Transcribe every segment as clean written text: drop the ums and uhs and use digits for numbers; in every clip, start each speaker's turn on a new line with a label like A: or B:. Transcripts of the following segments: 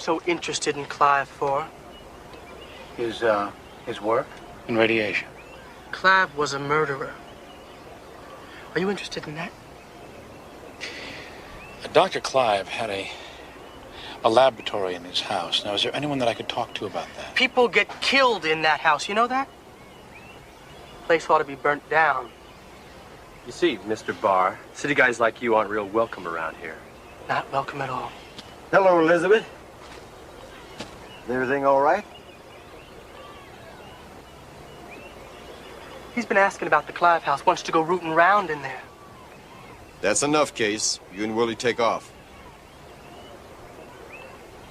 A: So interested in Clive for?
B: His work in radiation.
A: Clive was a murderer. Are you interested in that?
B: Dr. Clive had a laboratory in his house. Now, is there anyone that I could talk to about that?
A: People get killed in that house, you know that? Place ought to be burnt down.
C: You see, Mr. Barr, city guys like you aren't real welcome around here.
A: Not welcome at all.
D: Hello, Elizabeth. Is everything all right?
A: He's been asking about the Clive house, wants to go rooting around in there.
E: That's enough, Case. You and Willie take off.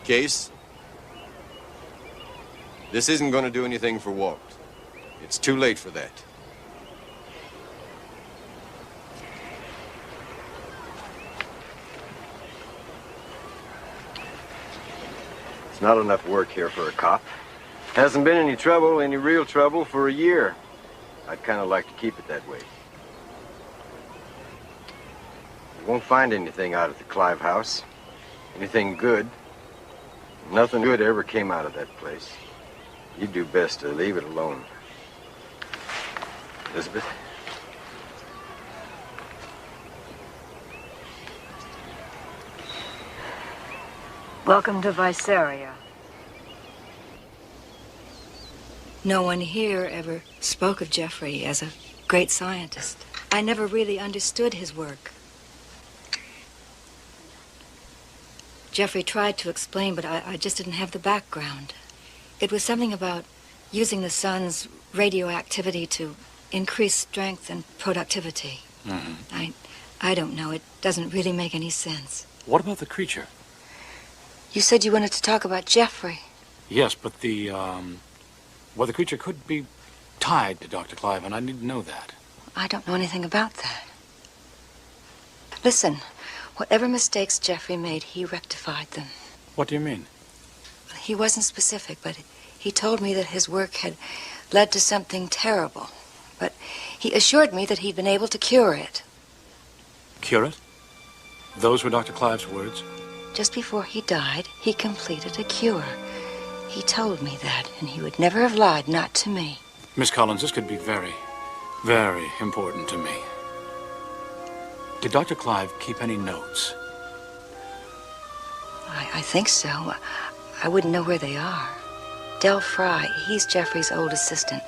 E: Case, this isn't going to do anything for Walt. It's too late for that.
D: It's not enough work here for a cop. Hasn't been any trouble, any real trouble, for a year. I'd kind of like to keep it that way. You won't find anything out at the Clive house. Anything good. Nothing good ever came out of that place. You'd do best to leave it alone. Elizabeth?
F: Welcome to Visaria. No one here ever spoke of Jeffrey as a great scientist. I never really understood his work. Jeffrey tried to explain, but I just didn't have the background. It was something about using the sun's radioactivity to increase strength and productivity. Mm-hmm. I don't know. It doesn't really make any sense.
B: What about the creature?
F: You said you wanted to talk about Jeffrey.
B: Yes, but the creature could be tied to Dr. Clive, and I need to know that.
F: I don't know anything about that. Listen, whatever mistakes Jeffrey made, he rectified them.
B: What do you mean?
F: He wasn't specific, but he told me that his work had led to something terrible. But he assured me that he'd been able to cure it.
B: Cure it? Those were Dr. Clive's words?
F: Just before he died, he completed a cure. He told me that, and he would never have lied, not to me.
B: Miss Collins, this could be very, very important to me. Did Dr. Clive keep any notes?
F: I think so. I wouldn't know where they are. Del Fry, he's Jeffrey's old assistant.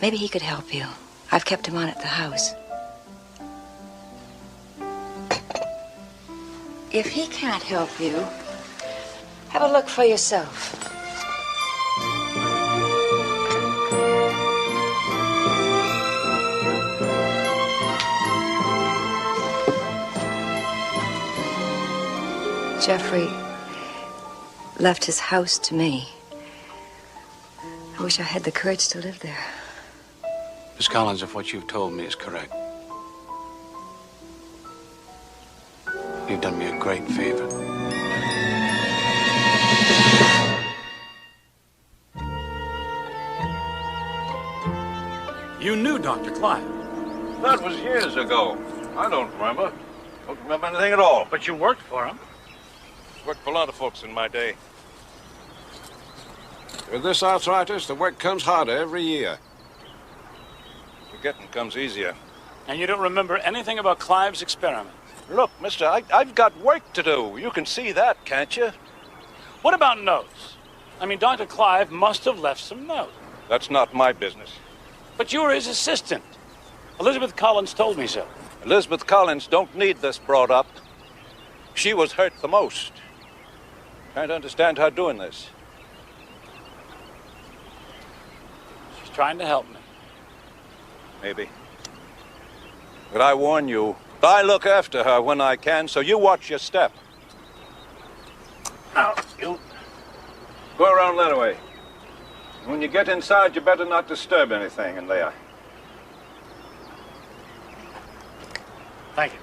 F: Maybe he could help you. I've kept him on at the house. If he can't help you, have a look for yourself. Jeffrey left his house to me. I wish I had the courage to live there.
B: Miss Collins, if what you've told me is correct, you've done me a great favor. You knew Dr. Clive.
G: That was years ago. I don't remember. Don't remember anything at all.
B: But you worked for him.
G: Worked for a lot of folks in my day. With this arthritis, the work comes harder every year. Forgetting comes easier.
B: And you don't remember anything about Clive's experiment?
G: Look, mister, I've got work to do. You can see that, can't you?
B: What about notes? I mean, Dr. Clive must have left some notes.
G: That's not my business.
B: But you were his assistant. Elizabeth Collins told me so.
G: Elizabeth Collins don't need this brought up. She was hurt the most. Can't understand her doing this.
B: She's trying to help me.
G: Maybe. But I warn you, I look after her when I can, so you watch your step. Now, you go around that way. When you get inside, you better not disturb anything in there.
B: Thank you.